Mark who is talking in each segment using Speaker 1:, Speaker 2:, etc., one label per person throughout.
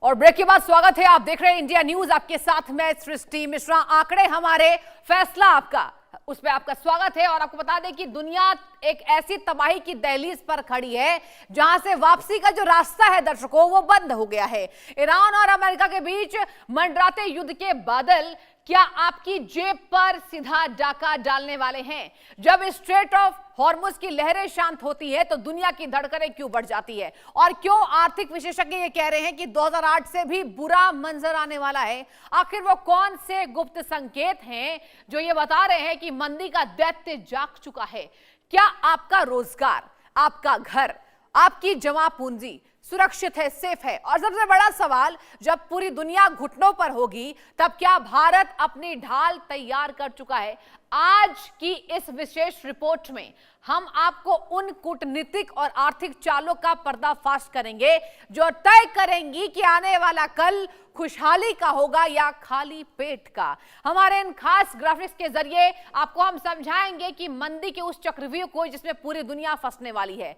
Speaker 1: और ब्रेक के बाद स्वागत है, आप देख रहे हैं इंडिया न्यूज। आपके साथ मैं सृष्टि मिश्रा। आंकड़े हमारे, फैसला आपका, उस पर आपका स्वागत है। और आपको बता दें कि दुनिया एक ऐसी तबाही की दहलीज पर खड़ी है जहां से वापसी का जो रास्ता है दर्शकों, वो बंद हो गया है। ईरान और अमेरिका के बीच मंडराते युद्ध के बादल क्या आपकी जेब पर सीधा डाका डालने वाले हैं? जब स्ट्रेट ऑफ हॉर्मुज की लहरें शांत होती है तो दुनिया की धड़कनें क्यों बढ़ जाती है? और क्यों आर्थिक विशेषज्ञ ये कह रहे हैं कि 2008 से भी बुरा मंजर आने वाला है? आखिर वो कौन से गुप्त संकेत हैं जो ये बता रहे हैं कि मंदी का दैत्य जाग चुका है? क्या आपका रोजगार, आपका घर, आपकी जमा पूंजी सुरक्षित है, सेफ है? और सबसे बड़ा सवाल, जब पूरी दुनिया घुटनों पर होगी तब क्या भारत अपनी ढाल तैयार कर चुका है? आज की इस विशेष रिपोर्ट में हम आपको उन कूटनीतिक और आर्थिक चालों का पर्दाफाश करेंगे जो तय करेंगी कि आने वाला कल खुशहाली का होगा या खाली पेट का। हमारे इन खास ग्राफिक्स के जरिए आपको हम समझाएंगे कि मंदी के उस चक्रव्यूह को जिसमें पूरी दुनिया फंसने वाली है,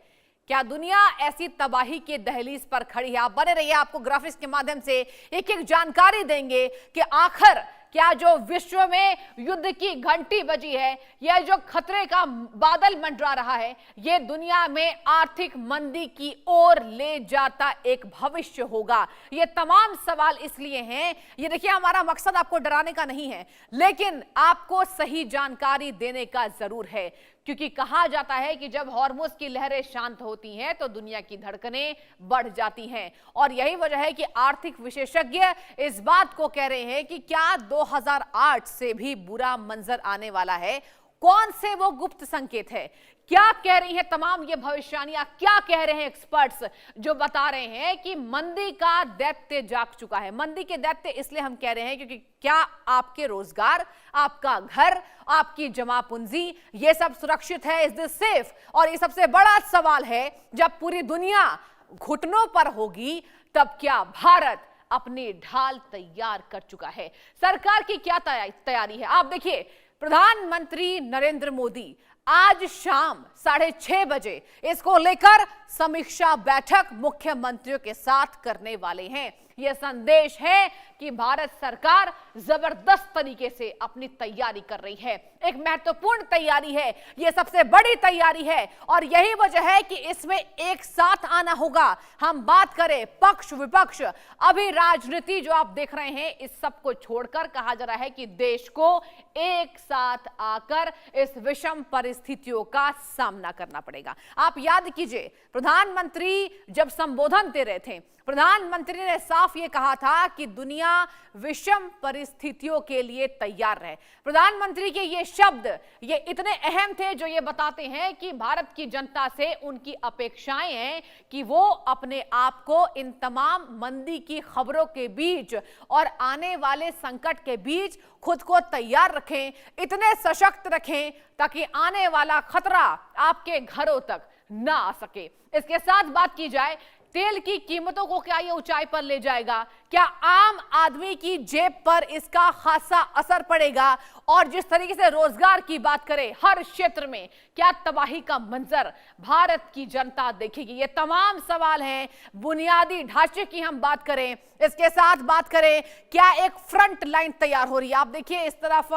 Speaker 1: क्या दुनिया ऐसी तबाही के दहलीज पर खड़ी है? आप बने रहिए, आपको ग्राफिक्स के माध्यम से एक एक जानकारी देंगे कि आखिर क्या जो विश्व में युद्ध की घंटी बजी है, यह जो खतरे का बादल मंडरा रहा है, यह दुनिया में आर्थिक मंदी की ओर ले जाता एक भविष्य होगा। ये तमाम सवाल इसलिए हैं, ये देखिए, हमारा मकसद आपको डराने का नहीं है, लेकिन आपको सही जानकारी देने का जरूर है। क्योंकि कहा जाता है कि जब हॉर्मुज की लहरें शांत होती हैं तो दुनिया की धड़कनें बढ़ जाती हैं। और यही वजह है कि आर्थिक विशेषज्ञ इस बात को कह रहे हैं कि क्या 2008 से भी बुरा मंजर आने वाला है? कौन से वो गुप्त संकेत है? क्या कह रही है तमाम ये भविष्यवाणियां? क्या कह रहे हैं एक्सपर्ट्स जो बता रहे हैं कि मंदी का दैत्य जाग चुका है? मंदी के दैत्य इसलिए हम कह रहे हैं क्योंकि क्या आपके रोजगार, आपका घर, आपकी जमा पूंजी, ये सब सुरक्षित है? Is this safe? और ये सबसे बड़ा सवाल है, जब पूरी दुनिया घुटनों पर होगी तब क्या भारत अपनी ढाल तैयार कर चुका है? सरकार की क्या तैयारी है? आप देखिए, प्रधानमंत्री नरेंद्र मोदी आज शाम 6:30 बजे इसको लेकर समीक्षा बैठक मुख्यमंत्रियों के साथ करने वाले हैं। यह संदेश है कि भारत सरकार जबरदस्त तरीके से अपनी तैयारी कर रही है। एक महत्वपूर्ण तैयारी है, यह सबसे बड़ी तैयारी है, और यही वजह है कि इसमें एक साथ आना होगा। हम बात करें पक्ष विपक्ष, अभी राजनीति जो आप देख रहे हैं, इस सब को छोड़कर कहा जा रहा है कि देश को एक साथ आकर इस विषम परिस्थितियों का सामना करना पड़ेगा। आप याद कीजिए, प्रधानमंत्री जब संबोधन दे रहे थे, प्रधानमंत्री ने साफ ये कहा था कि दुनिया विषम परिस्थितियों के लिए तैयार है। प्रधानमंत्री के ये शब्द ये इतने अहम थे जो ये बताते हैं कि भारत की जनता से उनकी अपेक्षाएं हैं कि वो अपने आप को इन तमाम मंदी की खबरों के बीच और आने वाले संकट के बीच खुद को तैयार रखें, इतने सशक्त रखें ताकि आने वाला खतरा आपके घरों तक ना आ सके। इसके साथ बात की जाए, तेल की कीमतों को क्या ये ऊंचाई पर ले जाएगा? क्या आम आदमी की जेब पर इसका खासा असर पड़ेगा? और जिस तरीके से रोजगार की बात करें, हर क्षेत्र में क्या तबाही का मंजर भारत की जनता देखेगी? ये तमाम सवाल हैं। बुनियादी ढांचे की हम बात करें, इसके साथ बात करें, क्या एक फ्रंट लाइन तैयार हो रही है? आप देखिए, इस तरफ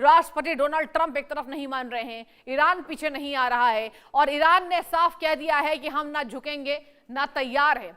Speaker 1: राष्ट्रपति डोनाल्ड ट्रंप एक तरफ नहीं मान रहे हैं, ईरान पीछे नहीं आ रहा है, और ईरान ने साफ कह दिया है कि हम ना झुकेंगे ना तैयार है।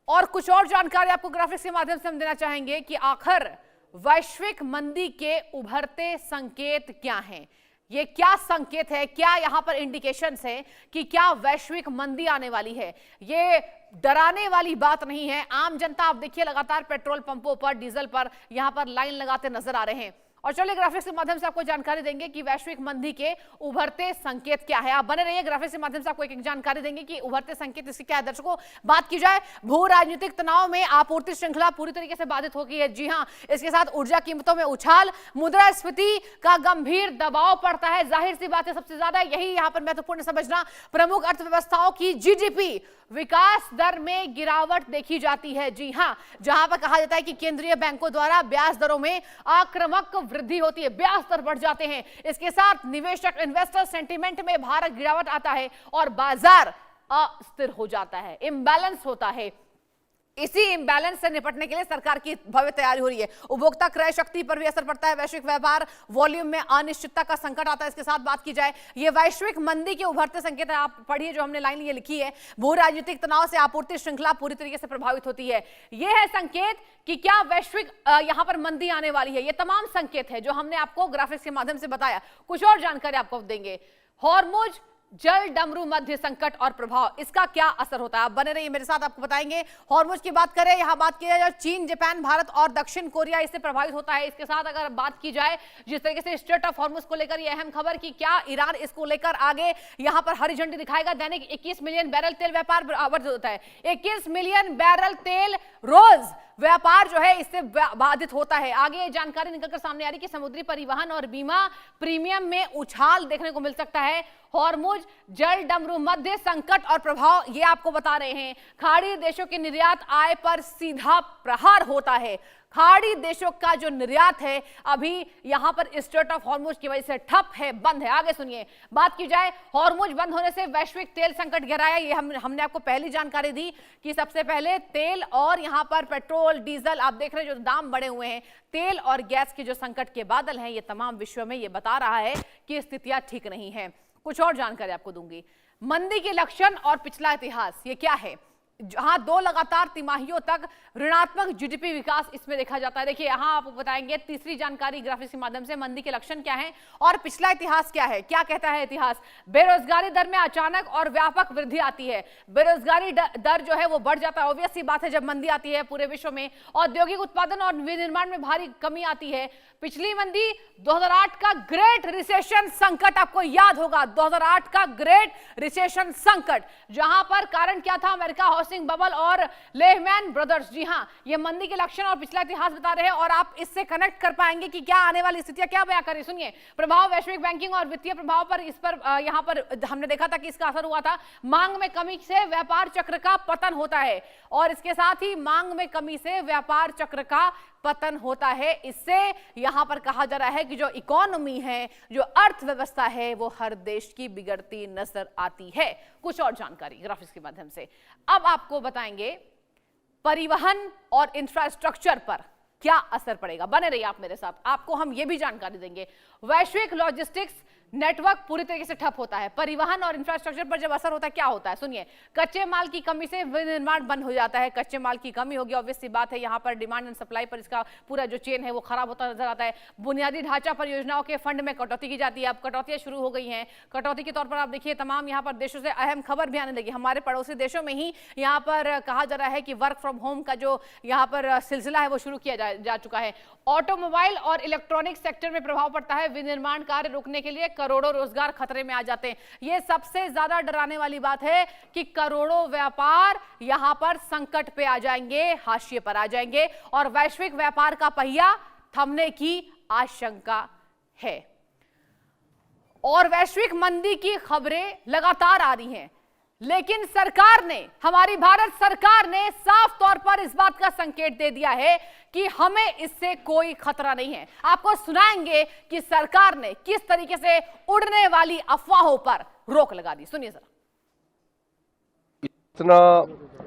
Speaker 1: और कुछ और जानकारी आपको ग्राफिक्स के माध्यम से हम देना चाहेंगे कि आखिर वैश्विक मंदी के उभरते संकेत क्या हैं? ये क्या संकेत है? क्या यहां पर इंडिकेशंस है कि क्या वैश्विक मंदी आने वाली है? ये डराने वाली बात नहीं है। आम जनता आप देखिए लगातार पेट्रोल पंपों पर, डीजल पर यहां पर लाइन लगाते नजर आ रहे हैं। और चलिए ग्राफिक्स के माध्यम से आपको जानकारी देंगे कि वैश्विक मंदी के उभरते संकेत क्या है। आप बने रहिए, ग्राफिक्स के माध्यम से आपको एक एक जानकारी देंगे कि उभरते संकेत इसके क्या है। दर्शकों, बात की जाए, भू राजनीतिक तनाव में आपूर्ति श्रृंखला पूरी तरीके से बाधित हो गई है। जी हां, इसके साथ ऊर्जा कीमतों में उछाल, मुद्रास्फीति का गंभीर दबाव पड़ता है। जाहिर सी बात है, सबसे ज्यादा यही यहां पर महत्वपूर्ण समझना, प्रमुख अर्थव्यवस्थाओं की जीडीपी विकास दर में गिरावट देखी जाती है। जी हां, जहां पर कहा जाता है कि केंद्रीय बैंकों द्वारा ब्याज दरों में आक्रामक वृद्धि होती है, ब्याज दर बढ़ जाते हैं। इसके साथ निवेशक इन्वेस्टर सेंटीमेंट में भारी गिरावट आता है और बाजार अस्थिर हो जाता है, इम्बैलेंस होता है। इसी इंबैलेंस से निपटने के लिए सरकार की भव्य तैयारी हो रही है। उपभोक्ता क्रय शक्ति पर भी असर पड़ता है, वैश्विक व्यापार वॉल्यूम में अनिश्चितता का संकट आता है। इसके साथ बात की जाए, ये वैश्विक मंदी के उभरते संकेत है। आप पढ़िए जो हमने लाइन ये लिखी है, भू राजनीतिक तनाव से आपूर्ति श्रृंखला पूरी तरीके से प्रभावित होती है। यह है संकेत कि क्या वैश्विक यहां पर मंदी आने वाली है। ये तमाम संकेत है जो हमने आपको ग्राफिक्स के माध्यम से बताया। कुछ और जानकारी आपको देंगे। हॉर्मुज जल डमरू मध्य संकट और प्रभाव, इसका क्या असर होता है। आप बने रहिए मेरे साथ, आपको बताएंगे। हॉर्मुज की बात करें, यहां बात की जाए चीन, जापान, भारत और दक्षिण कोरिया इससे प्रभावित होता है। इसके साथ अगर बात की जाए जिस तरीके से स्ट्रेट ऑफ हॉर्मुज को लेकर यह अहम खबर कि क्या ईरान इसको लेकर आगे यहां पर हरी झंडी दिखाएगा। दैनिक 21 मिलियन बैरल तेल व्यापार बराबर होता है। 21 मिलियन बैरल तेल रोज व्यापार जो है इससे बाधित होता है। आगे जानकारी निकलकर सामने आ रही कि समुद्री परिवहन और बीमा प्रीमियम में उछाल देखने को मिल सकता है। हॉर्मुज जल डमरू मध्य संकट और प्रभाव ये आपको बता रहे हैं। खाड़ी देशों के निर्यात आय पर सीधा प्रहार होता है। खाड़ी देशों का जो निर्यात है अभी यहां पर स्ट्रेट ऑफ हॉर्मुज की वजह से ठप है, बंद है। आगे सुनिए, बात की जाए हॉर्मुज बंद होने से वैश्विक तेल संकट गहराया। ये हमने आपको पहली जानकारी दी कि सबसे पहले तेल और यहां पर पेट्रोल डीजल आप देख रहे हैं जो दाम बढ़े हुए हैं, तेल और गैस के जो संकट के बादल हैं ये तमाम विश्व में ये बता रहा है कि स्थितियां ठीक नहीं है। कुछ और जानकारी आपको दूंगी। मंदी के लक्षण और पिछला इतिहास ये क्या है। जहां 2 लगातार तिमाहियों तक ऋणात्मक जीडीपी विकास इसमें देखा जाता है। देखिए यहां आपको बताएंगे तीसरी जानकारी ग्राफिक्स के माध्यम से, मंदी के लक्षण क्या हैं और पिछला इतिहास क्या है। क्या कहता है इतिहास। बेरोजगारी दर में अचानक और व्यापक वृद्धि आती है। बेरोजगारी दर जो है वो बढ़ जाता है। ऑब्वियस सी बात है, जब मंदी आती है पूरे विश्व में औद्योगिक उत्पादन और विनिर्माण में भारी कमी आती है। पिछली मंदी 2008 का ग्रेट रिसेशन संकट आपको याद होगा। 2008 का ग्रेट रिसेशन संकट, जहां पर कारण क्या था, अमेरिका हाउसिंग बबल और लेहमैन ब्रदर्स। जी हां, ये मंदी के लक्षण और पिछला इतिहास बता रहे हैं और आप इससे कनेक्ट कर पाएंगे कि क्या आने वाली स्थितियां क्या बयां करें। सुनिए, प्रभाव वैश्विक बैंकिंग और वित्तीय प्रभाव पर, इस पर यहां पर हमने देखा था कि इसका असर हुआ था। मांग में कमी से व्यापार चक्र का पतन होता है और इसके साथ ही मांग में कमी से व्यापार चक्र का पतन होता है। इससे यहां पर कहा जा रहा है कि जो इकोनॉमी है, जो अर्थव्यवस्था है, वो हर देश की बिगड़ती नजर आती है। कुछ और जानकारी ग्राफिक्स के माध्यम से अब आपको बताएंगे परिवहन और इंफ्रास्ट्रक्चर पर क्या असर पड़ेगा। बने रहिए आप मेरे साथ, आपको हम ये भी जानकारी देंगे। वैश्विक लॉजिस्टिक्स नेटवर्क पूरी तरीके से ठप होता है। परिवहन और इंफ्रास्ट्रक्चर पर जब असर होता है क्या होता है, सुनिए। कच्चे माल की कमी से विनिर्माण बंद हो जाता है। कच्चे माल की कमी होगी, ऑब्वियस सी बात है, यहां पर डिमांड एंड सप्लाई पर इसका पूरा जो चेन है वो खराब होता नजर आता है। बुनियादी ढांचा परियोजनाओं के फंड में कटौती की जाती है। अब कटौतियां शुरू हो गई हैं। कटौती के तौर पर आप देखिए तमाम यहां पर देशों से अहम खबर भी आने लगी। हमारे पड़ोसी देशों में ही यहां पर कहा जा रहा है कि वर्क फ्रॉम होम का जो यहां पर सिलसिला है वो शुरू किया जा चुका है। ऑटोमोबाइल और इलेक्ट्रॉनिक सेक्टर में प्रभाव पड़ता है। विनिर्माण कार्य रुकने के लिए करोड़ों रोजगार खतरे में आ जाते हैं। यह सबसे ज्यादा डराने वाली बात है कि करोड़ों व्यापार यहां पर संकट पे आ जाएंगे, हाशिए पर आ जाएंगे और वैश्विक व्यापार का पहिया थमने की आशंका है। और वैश्विक मंदी की खबरें लगातार आ रही हैं, लेकिन सरकार ने, हमारी भारत सरकार ने साफ तौर पर इस बात का संकेत दे दिया है कि हमें इससे कोई खतरा नहीं है। आपको सुनाएंगे कि सरकार ने किस तरीके से उड़ने वाली अफवाहों पर रोक लगा दी। सुनिए जरा।
Speaker 2: इतना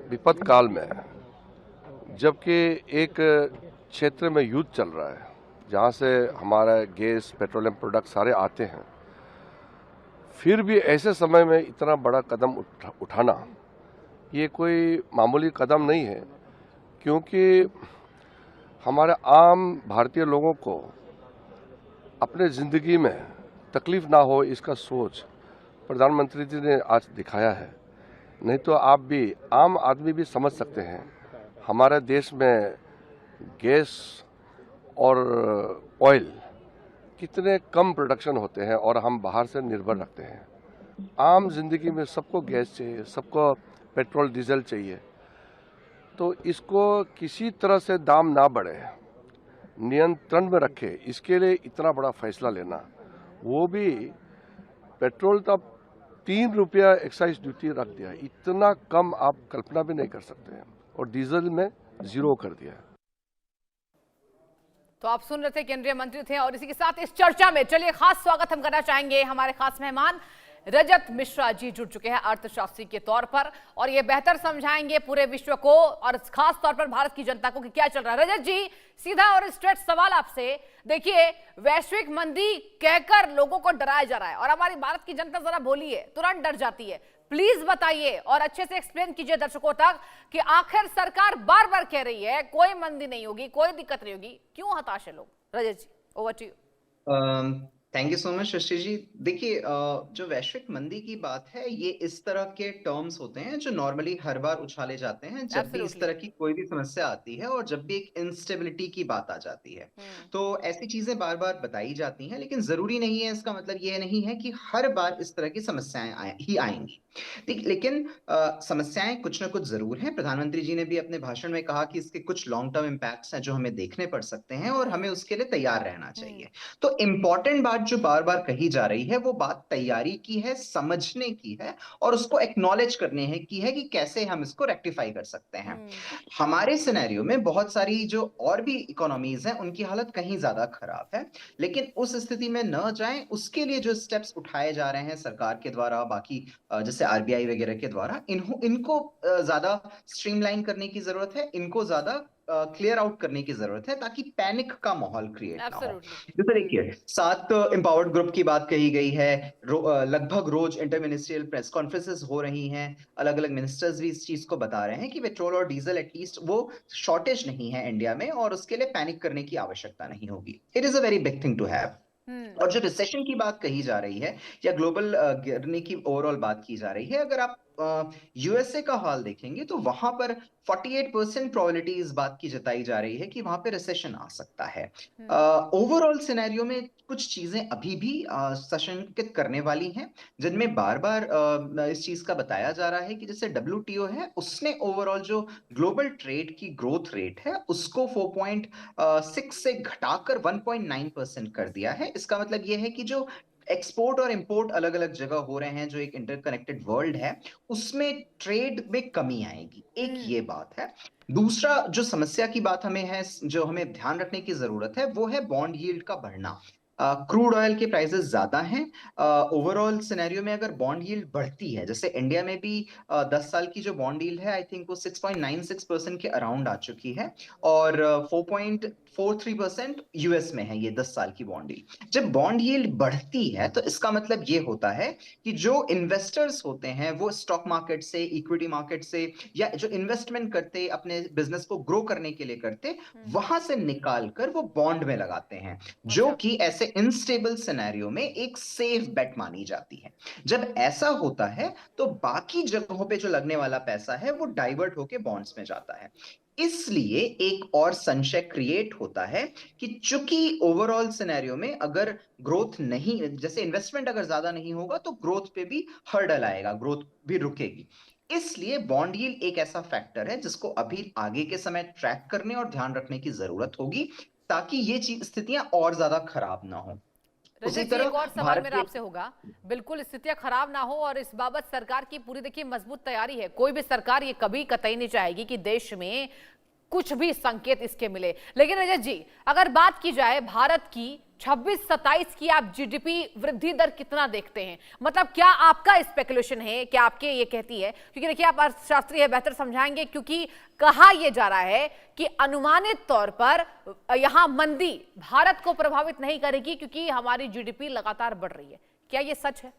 Speaker 2: विपद काल में, जबकि एक क्षेत्र में युद्ध चल रहा है जहां से हमारा गैस, पेट्रोलियम प्रोडक्ट सारे आते हैं, फिर भी ऐसे समय में इतना बड़ा कदम उठाना ये कोई मामूली कदम नहीं है, क्योंकि हमारे आम भारतीय लोगों को अपने ज़िंदगी में तकलीफ ना हो इसका सोच प्रधानमंत्री जी ने आज दिखाया है। नहीं तो आप भी, आम आदमी भी समझ सकते हैं, हमारे देश में गैस और ऑयल कितने कम प्रोडक्शन होते हैं और हम बाहर से निर्भर रखते हैं। आम जिंदगी में सबको गैस चाहिए, सबको पेट्रोल डीजल चाहिए, तो इसको किसी तरह से दाम ना बढ़े, नियंत्रण में रखे, इसके लिए इतना बड़ा फैसला लेना, वो भी पेट्रोल तब 3 रुपया एक्साइज ड्यूटी रख दिया, इतना कम आप कल्पना भी नहीं कर सकते हैं, और डीजल में 0 कर दिया।
Speaker 1: तो आप सुन रहे थे, केंद्रीय मंत्री थे और इसी के साथ इस चर्चा में चलिए खास स्वागत हम करना चाहेंगे हमारे खास मेहमान रजत मिश्रा जी जुड़ चुके हैं अर्थशास्त्री के तौर पर, और ये बेहतर समझाएंगे पूरे विश्व को और खास तौर पर भारत की जनता को कि क्या चल रहा है। रजत जी, सीधा और स्ट्रेट सवाल आपसे। देखिए, वैश्विक मंदी कहकर लोगों को डराया जा रहा है और हमारी भारत की जनता जरा भोली है, तुरंत डर जाती है। प्लीज बताइए और अच्छे से एक्सप्लेन कीजिए दर्शकों तक कि आखिर सरकार बार बार कह रही है कोई मंदी नहीं होगी, कोई दिक्कत नहीं होगी, क्यों हताश है लोग? Rajat ji, over to you.
Speaker 3: Thank you so much Srishti ji. देखिए, जो वैश्विक मंदी की बात है, ये इस तरह के टर्म्स होते हैं जो नॉर्मली हर बार उछाले जाते हैं जब भी इस
Speaker 1: एब्सोल्युटली।
Speaker 3: तरह की कोई भी समस्या आती है और जब भी एक इंस्टेबिलिटी की बात आ जाती है। तो ऐसी चीजें बार बार बताई जाती हैं, लेकिन जरूरी नहीं है, इसका मतलब ये नहीं है कि हर बार इस तरह की समस्याएं ही आएंगी। लेकिन समस्याएं कुछ ना कुछ जरूर हैं। प्रधानमंत्री जी ने भी अपने भाषण में कहा कि इसके कुछ लॉन्ग टर्म इम्पैक्ट्स हैं जो हमें देखने पड़ सकते हैं और हमें उसके लिए तैयार रहना चाहिए। तो इम्पोर्टेंट बात जो बार बार कही जा रही है वो बात तैयारी की है, समझने की है और उसको एक्नॉलेज करने है की है कि कैसे हम इसको रेक्टिफाई कर सकते हैं। हमारे सिनेरियो में बहुत सारी जो और भी इकोनॉमीज हैं उनकी हालत कहीं ज्यादा खराब है, लेकिन उस स्थिति में न जाएं उसके लिए जो स्टेप्स उठाए जा रहे हैं सरकार के द्वारा, बाकी जैसे आरबीआई वगैरह के द्वारा, इनको ज्यादा स्ट्रीमलाइन करने की जरूरत है, इनको ज्यादा क्लियर आउट करने की जरूरत है ताकि पैनिक का माहौल क्रिएट ना हो। जैसे देखिए, 7 एम्पावर्ड ग्रुप की बात कही गई है, लगभग रोज इंटरमिनिस्ट्रियल प्रेस कॉन्फ्रेंसेस हो रही हैं, अलग अलग मिनिस्टर्स भी इस चीज को बता रहे हैं कि पेट्रोल और डीजल एटलीस्ट वो शॉर्टेज नहीं है इंडिया में और उसके लिए पैनिक करने की आवश्यकता नहीं होगी। It is a very big thing to have. और जो रिसेशन की बात कही जा रही है या ग्लोबल गिरने की ओवरऑल बात की जा रही है, अगर आप यूएसए का हाल देखेंगे तो वहां पर 48% प्रोबेबिलिटी इस बात की जताई जा रही है कि वहां पे रिसेशन आ सकता है। ओवरऑल सिनेरियो में कुछ चीजें अभी भी सशंकित करने वाली हैं, जिनमें बार बार इस चीज का बताया जा रहा है कि जैसे डब्ल्यूटीओ है, उसने ओवरऑल जो ग्लोबल ट्रेड की ग्रोथ रेट है उसको 4.6 से घटाकर 1.9% कर दिया है। इसका मतलब यह है कि जो एक्सपोर्ट और इंपोर्ट अलग अलग जगह हो रहे हैं, जो एक इंटरकनेक्टेड वर्ल्ड है, उसमें ट्रेड में कमी आएगी। एक ये बात है। दूसरा जो समस्या की बात हमें है, जो हमें ध्यान रखने की जरूरत है, वो है बॉन्ड यील्ड का बढ़ना। क्रूड ऑयल के प्राइसेस ज्यादा हैं। ओवरऑल सिनेरियो में अगर बॉन्ड यील्ड बढ़ती है, जैसे इंडिया में भी 10 साल की जो बॉन्ड यील्ड है, आई थिंक वो 6.96% के अराउंड आ चुकी है और 4.43% यूएस में है ये 10 साल की बॉन्ड यील्ड। जब बॉन्ड यील्ड बढ़ती है तो इसका मतलब ये होता है कि जो इन्वेस्टर्स होते हैं वो स्टॉक मार्केट से, इक्विटी मार्केट से, या जो इन्वेस्टमेंट करते अपने बिजनेस को ग्रो करने के लिए करते, वहां से निकाल कर वो बॉन्ड में लगाते हैं, जो कि ऐसे इनस्टेबल सिनेरियो में एक सेफ बेट मानी जाती है। जब ऐसा होता है तो बाकी जगहों पे जो लगने वाला पैसा है वो डाइवर्ट होके बॉन्ड्स में जाता है। इसलिए एक और संशय क्रिएट होता है कि चूंकि ओवरऑल सिनेरियो में अगर ग्रोथ नहीं, जैसे इन्वेस्टमेंट अगर ज्यादा नहीं होगा तो ग्रोथ पे भी हर्डल आएगा, ग्रोथ भी रुकेगी। इसलिए बॉन्ड यील्ड एक ऐसा फैक्टर है जिसको अभी आगे के समय ट्रैक करने और ध्यान रखने की जरूरत होगी ताकि ये स्थितियां और ज्यादा खराब ना हो। उसी
Speaker 1: रजत जी,
Speaker 3: तरह
Speaker 1: एक और सवाल
Speaker 3: भारत
Speaker 1: मेरा आपसे होगा। बिल्कुल स्थितियां खराब ना हो और इस बाबत सरकार की पूरी देखिए मजबूत तैयारी है। कोई भी सरकार ये कभी कतई नहीं चाहेगी कि देश में कुछ भी संकेत इसके मिले। लेकिन रजत जी, अगर बात की जाए भारत की 26-27 की, आप जीडीपी वृद्धि दर कितना देखते हैं? मतलब क्या आपका स्पेकुलेशन है, क्या आपके ये कहती है, क्योंकि देखिए आप अर्थशास्त्री है, बेहतर समझाएंगे, क्योंकि कहा यह जा रहा है कि अनुमानित तौर पर यहां मंदी भारत को प्रभावित नहीं करेगी क्योंकि हमारी जीडीपी लगातार बढ़ रही है। क्या यह सच है?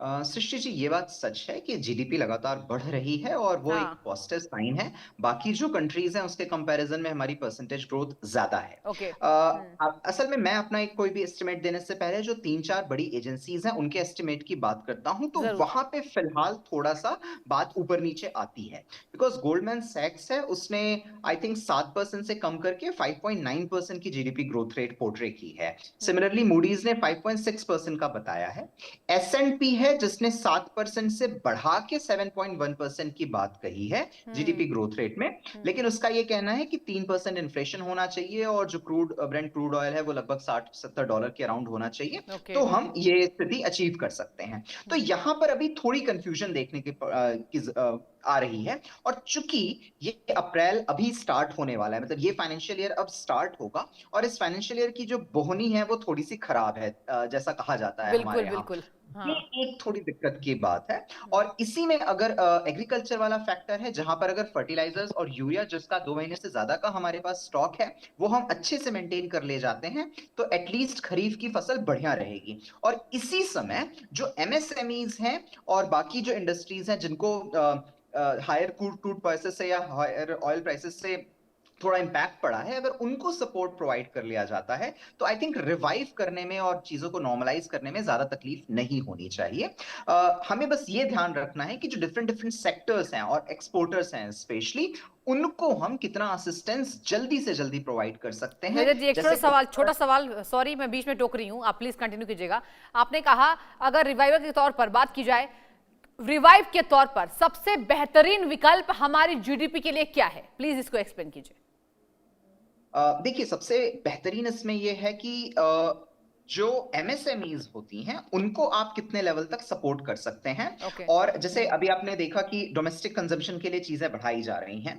Speaker 3: सृष्टि जी, ये बात सच है कि जीडीपी लगातार बढ़ रही है और वो एक पॉजिटिव साइन है। बाकी जो कंट्रीज हैं उसके कंपैरिजन में हमारी परसेंटेज ग्रोथ ज्यादा है।
Speaker 1: ओके।
Speaker 3: असल में मैं अपना एक कोई भी एस्टिमेट देने से पहले जो 3-4 बड़ी एजेंसीज हैं उनके एस्टिमेट की बात करता हूं, तो वहां पे फिलहाल थोड़ा सा बात ऊपर नीचे आती है। बिकॉज गोल्डमैन सैक्स है, उसने आई थिंक 7% से कम करके 5.9% की जीडीपी ग्रोथ रेट पोर्ट्रे की है। सिमिलरली मूडीज ने 5.6% का बताया है। एसएनपी है जिसने 7% से बढ़ा के 7.1% की बात कही है जीडीपी ग्रोथ रेट में, लेकिन उसका यह कहना है कि 3% इन्फ्लेशन होना चाहिए और जो ब्रेंट क्रूड ऑयल है वो लगभग $60-70 के अराउंड होना चाहिए, तो हम ये स्थिति अचीव कर सकते हैं। तो यहां पर अभी थोड़ी कंफ्यूजन देखने की आ रही है। और चूंकि ये अप्रैल अभी स्टार्ट होने वाला है, मतलब ये फाइनेंशियल ईयर अब स्टार्ट होगा और इस फाइनेंशियल ईयर की जो बोहनी है वो थोड़ी सी खराब है, जैसा कहा जाता है हमारे यहाँ। ये एक थोड़ी दिक्कत की बात है। और इसी में अगर एग्रीकल्चर वाला फैक्टर है, जहां पर अगर फर्टिलाइजर्स और यूरिया जिसका 2 महीने से ज्यादा का हमारे पास स्टॉक है वो हम अच्छे से मेंटेन कर ले जाते हैं, तो एटलीस्ट खरीफ की फसल बढ़िया रहेगी। और इसी समय जो एमएसएमईज हैं और बाकी जो इंडस्ट्रीज हैं जिनको हायर क्रूड प्राइसेस से या हायर ऑयल प्राइसेस से थोड़ा इम्पैक्ट पड़ा है, अगर उनको सपोर्ट प्रोवाइड कर लिया जाता है तो आई थिंक रिवाइव करने में और चीजों को नॉर्मलाइज करने में ज्यादा तकलीफ नहीं होनी चाहिए। हमें बस ये ध्यान रखना है कि जो डिफरेंट डिफरेंट सेक्टर्स हैं और एक्सपोर्टर्स हैं स्पेशली, उनको हम कितना असिस्टेंस जल्दी से जल्दी प्रोवाइड कर सकते हैं।
Speaker 1: रजत जी, एक छोटा सवाल, सॉरी मैं बीच में टोक रही हूँ, आप प्लीज कंटिन्यू कीजिएगा। आपने कहा अगर रिवाइवल के तौर पर बात की जाए, रिवाइव के तौर पर सबसे बेहतरीन विकल्प हमारी जीडीपी के लिए क्या है? प्लीज इसको एक्सप्लेन कीजिए।
Speaker 3: देखिए, सबसे बेहतरीन इसमें यह है कि जो एमएसएमईज होती हैं उनको आप कितने लेवल तक सपोर्ट कर सकते हैं। और जैसे अभी आपने देखा कि डोमेस्टिक कंजम्पशन के लिए चीजें बढ़ाई जा रही हैं।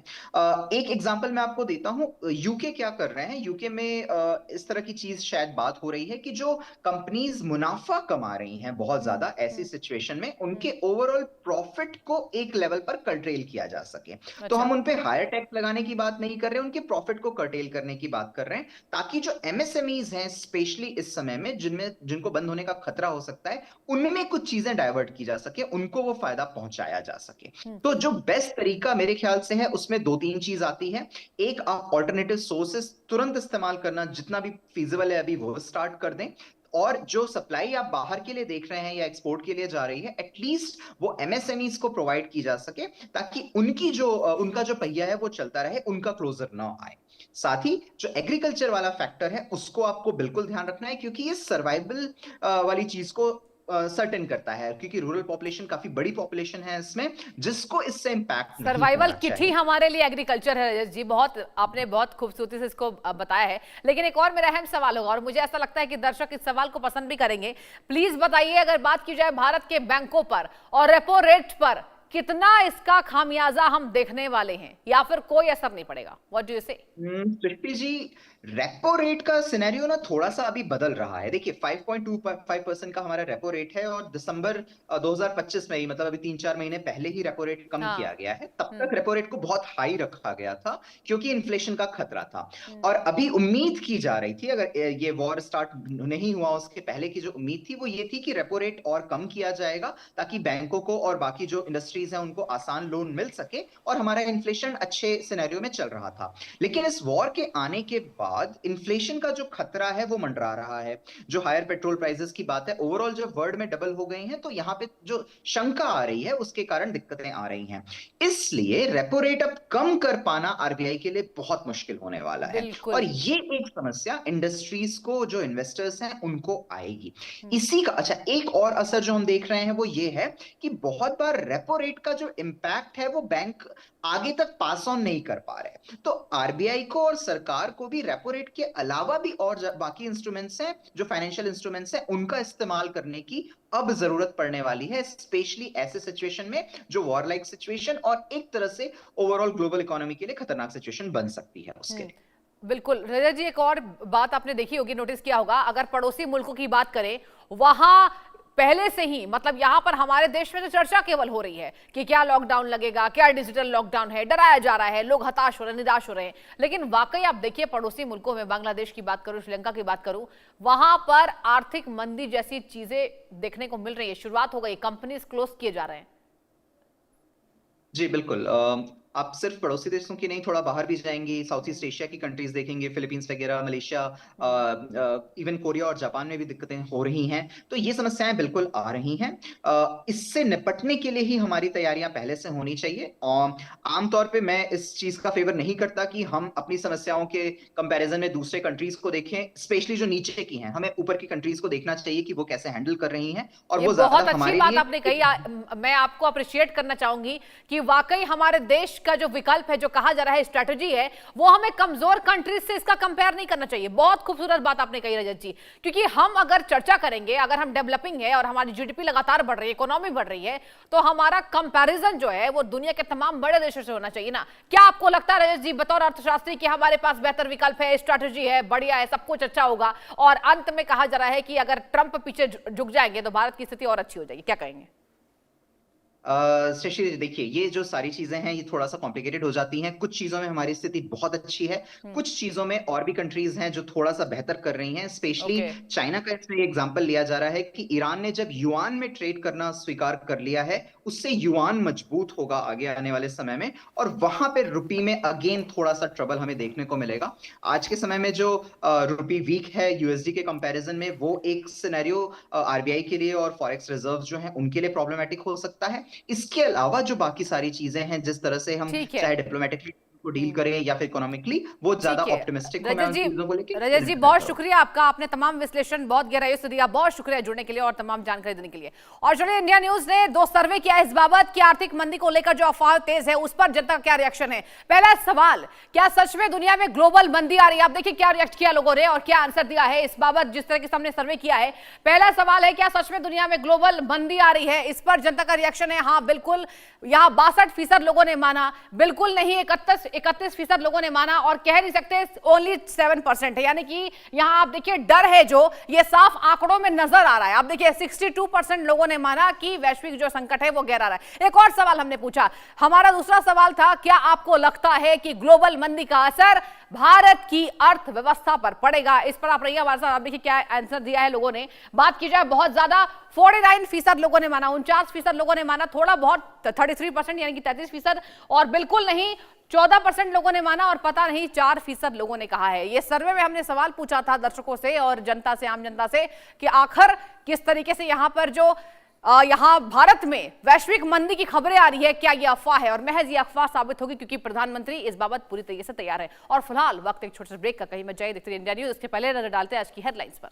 Speaker 3: एक एग्जांपल मैं आपको देता हूं, यूके क्या कर रहे हैं। यूके में इस तरह की चीज शायद बात हो रही है कि जो कंपनीज मुनाफा कमा रही हैं बहुत ज्यादा, ऐसी सिचुएशन में उनके ओवरऑल प्रॉफिट को एक लेवल पर कर्टेल किया जा सके। तो हम उन पे हायर टैक्स लगाने की बात नहीं कर रहे, उनके प्रॉफिट को कर्टेल करने की बात कर रहे हैं, ताकि जो एमएसएमईज हैं स्पेशली इस समय में जिनको बंद होने का खतरा हो सकता है, उनमें कुछ चीजें डाइवर्ट की जा सके, उनको वो फायदा पहुंचाया जा सके। तो जो बेस्ट तरीका मेरे ख्याल से है उसमें 2-3 चीज आती है। एक, आप ऑल्टरनेटिव सोर्सेस तुरंत इस्तेमाल करना जितना भी फीजिबल है अभी वो स्टार्ट कर दें। और जो सप्लाई आप बाहर के लिए देख रहे हैं या एक्सपोर्ट के लिए जा रही है, एटलीस्ट वो एमएसएमईज को प्रोवाइड की जा सके, ताकि उनका जो पहिया है वो चलता रहे, उनका क्लोजर ना आए। साथ ही जो एग्रीकल्चर वाला फैक्टर है उसको आपको बिल्कुल ध्यान रखना है, क्योंकि ये सर्वाइवल वाली चीज को सर्टेन करता है, क्योंकि रूरल पॉपुलेशन काफी बड़ी पॉपुलेशन है इसमें, जिसको इससे इंपैक्ट
Speaker 1: सर्वाइवल किट ही हमारे लिए एग्रीकल्चर है। जी, आपने बहुत खूबसूरती से इसको बताया है। लेकिन एक और मेरा अहम सवाल होगा और मुझे ऐसा लगता है कि दर्शक इस सवाल को पसंद भी करेंगे। प्लीज बताइए, अगर बात की जाए भारत के बैंकों पर और रेपो रेट पर, कितना इसका खामियाजा हम देखने वाले हैं या फिर कोई असर नहीं पड़ेगा? व्हाट डू यू से?
Speaker 3: सृष्टि जी, रेपो रेट का सिनेरियो ना थोड़ा सा अभी बदल रहा है। देखिए, 5.25% का हमारा रेपो रेट है और दिसंबर 2025 में ही, मतलब अभी 3-4 महीने पहले ही रेपो रेट कम किया गया है। तब तक रेपो रेट को बहुत हाई रखा गया था क्योंकि इन्फ्लेशन का खतरा था। और अभी उम्मीद की जा रही थी, अगर ये वॉर स्टार्ट नहीं हुआ उसके पहले की जो उम्मीद थी वो ये थी कि रेपो रेट और कम किया जाएगा, ताकि बैंकों को और बाकी जो इंडस्ट्रीज हैं उनको आसान लोन मिल सके और हमारा इन्फ्लेशन अच्छे सिनेरियो में चल रहा था। लेकिन इस वॉर के आने के बाद इन्फ्लेशन का जो खतरा है वो मंडरा रहा है। जो हायर पेट्रोल प्राइसेस की बात है, ओवरऑल जो वर्ल्ड में डबल हो गई हैं, तो यहाँ पे जो शंका आ रही है उसके कारण दिक्कतें आ रही हैं। इसलिए रेपो रेट अब कम कर पाना आरबीआई के लिए बहुत मुश्किल होने वाला है। और ये एक समस्या इंडस्ट्रीज को, जो इन्वेस्टर्स हैं, उनको आएगी। इसी का एक और असर जो हम देख रहे हैं वो ये है कि बहुत बार रेपो रेट का जो इंपैक्ट है वो बैंक आगे तक पास ऑन नहीं कर पा रहे। तो आरबीआई को और सरकार को भी रेपो रेट के अलावा भी और बाकी इंस्ट्रूमेंट्स हैं, जो फाइनेंशियल इंस्ट्रूमेंट्स हैं, उनका इस्तेमाल करने की अब जरूरत पड़ने वाली है, स्पेशली ऐसे सिचुएशन में जो वॉर लाइक सिचुएशन और एक तरह से ओवरऑल ग्लोबल इकोनॉमी के लिए खतरनाक सिचुएशन बन सकती है उसके लिए।
Speaker 1: बिल्कुल रजत जी, एक और बात आपने देखी होगी, नोटिस किया होगा, अगर पड़ोसी मुल्कों की बात करें, वहां पहले से ही, मतलब यहां पर हमारे देश में तो चर्चा केवल हो रही है कि क्या लॉकडाउन लगेगा, क्या डिजिटल लॉकडाउन है, डराया जा रहा है, लोग हताश हो रहे हैं, निराश हो रहे हैं। लेकिन वाकई आप देखिए, पड़ोसी मुल्कों में, बांग्लादेश की बात करूं, श्रीलंका की बात करूं, वहां पर आर्थिक मंदी जैसी चीजें देखने को मिल रही है, शुरुआत हो गई, कंपनीज क्लोज किए जा रहे हैं।
Speaker 3: जी बिल्कुल, आप सिर्फ पड़ोसी देशों की नहीं, थोड़ा बाहर भी जाएंगे, साउथ ईस्ट एशिया की कंट्रीज देखेंगे, फिलीपींस वगैरह, मलेशिया, इवन कोरिया और जापान में भी दिक्कतें हो रही हैं। तो ये समस्याएं बिल्कुल आ रही हैं। इससे निपटने के लिए ही हमारी तैयारियां पहले से होनी चाहिए। और आमतौर पे मैं इस चीज का फेवर नहीं करता कि हम अपनी समस्याओं के कंपैरिजन में दूसरे कंट्रीज को देखें, स्पेशली जो नीचे की हैं। हमें ऊपर की कंट्रीज को देखना चाहिए कि वो कैसे हैंडल कर रही हैं, और वो
Speaker 1: बहुत अच्छी बात आपने कही। मैं आपको अप्रिशिएट करना चाहूंगी कि वाकई हमारे देश का जो विकल्प है, जो कहा जा रहा है स्ट्रेटजी है, वो हमें कमजोर कंट्रीज से इसका कंपेयर नहीं करना चाहिए। बहुत खूबसूरत बात आपने कही रजत जी, क्योंकि हम अगर चर्चा करेंगे, अगर हम डेवलपिंग है और हमारी जीडीपी लगातार बढ़ रही है, इकोनॉमी बढ़ रही है, तो हमारा कंपैरिजन जो है वो दुनिया के तमाम बड़े देशों से होना चाहिए ना। क्या आपको लगता है रजत जी, बतौर अर्थशास्त्री, कि हमारे पास बेहतर विकल्प है, स्ट्रैटेजी है, बढ़िया है, सब कुछ अच्छा होगा, और अंत में कहा जा रहा है कि अगर ट्रंप पीछे झुक जाएंगे तो भारत की स्थिति और अच्छी हो जाएगी? क्या कहेंगे?
Speaker 3: शशि देखिए, ये जो सारी चीजें हैं ये थोड़ा सा कॉम्प्लिकेटेड हो जाती हैं। कुछ चीजों में हमारी स्थिति बहुत अच्छी है, कुछ चीजों में और भी कंट्रीज हैं जो थोड़ा सा बेहतर कर रही हैं। स्पेशली चाइना का इसमें एग्जांपल लिया जा रहा है कि ईरान ने जब युआन में ट्रेड करना स्वीकार कर लिया है, उससे युआन मजबूत होगा आगे आने वाले समय में, और वहां पे रुपी में अगेन थोड़ा सा ट्रबल हमें देखने को मिलेगा। आज के समय में जो रुपी वीक है यूएसडी के कंपैरिजन में, वो एक सिनेरियो आरबीआई के लिए और फॉरेक्स रिजर्व जो है उनके लिए प्रॉब्लमेटिक हो सकता है। इसके अलावा जो बाकी सारी चीजें हैं, जिस तरह से हम चाहे डिप्लोमेटिकली को डील करें या फिर इकोनॉमिकली, वो ज्यादा ऑप्टिमिस्टिक हो मैं उन चीजों को लेकर।
Speaker 1: रजत जी, बहुत शुक्रिया आपका, आपने तमाम विश्लेषण बहुत गहराई से दिया। बहुत शुक्रिया जुड़ने के लिए और तमाम जानकारी देने के लिए। और चलिए, इंडिया न्यूज ने 2 सर्वे किया इस बाबत कि आर्थिक मंदी को लेकर जो अफवाह तेज है उस पर जनता का क्या रिएक्शन है। पहला सवाल, क्या सच में दुनिया में ग्लोबल मंदी आ रही है? आप देखिए क्या रिएक्ट किया लोगों ने और क्या आंसर दिया है इस बाबत, जिस तरह के हमने सर्वे किया है। पहला सवाल है, क्या सच में दुनिया में ग्लोबल मंदी आ रही है? इस पर जनता का रिएक्शन है हाँ बिल्कुल। यहां 62% लोगों ने माना, बिल्कुल नहीं 31% लोगों ने माना, और कह नहीं सकते ओनली 7% है। यानी कि यहां आप देखिए डर है जो ये साफ आंकड़ों में नजर आ रहा है। आप देखिए 62% लोगों ने माना कि वैश्विक जो संकट है वो गहरा रहा है। एक और सवाल हमने पूछा, हमारा दूसरा सवाल था, क्या आपको लगता है कि ग्लोबल मंदी का असर भारत की अर्थव्यवस्था पर पड़ेगा? इस पर आप रहिए हमारे साथ। आप देखिए क्या आंसर दिया है लोगों ने। बात की जाए बहुत ज्यादा, 49% लोगों ने माना, 49% लोगों ने माना, थोड़ा बहुत 33% यानी कि 33%, और बिल्कुल नहीं 14% लोगों ने माना, और पता नहीं 4% लोगों ने कहा है। ये सर्वे में हमने सवाल पूछा था दर्शकों से और जनता से, आम जनता से, कि आखिर किस तरीके से यहां पर जो यहां भारत में वैश्विक मंदी की खबरें आ रही है, क्या ये अफवाह है? और महज ये अफवाह साबित होगी, क्योंकि प्रधानमंत्री इस बाबत पूरी तरीके से तैयार है। और फिलहाल वक्त एक छोटे से ब्रेक का, कहीं मत जाइए, देखते रहिए इंडिया न्यूज। इसके पहले नजर डालते हैं आज की हेडलाइंस पर।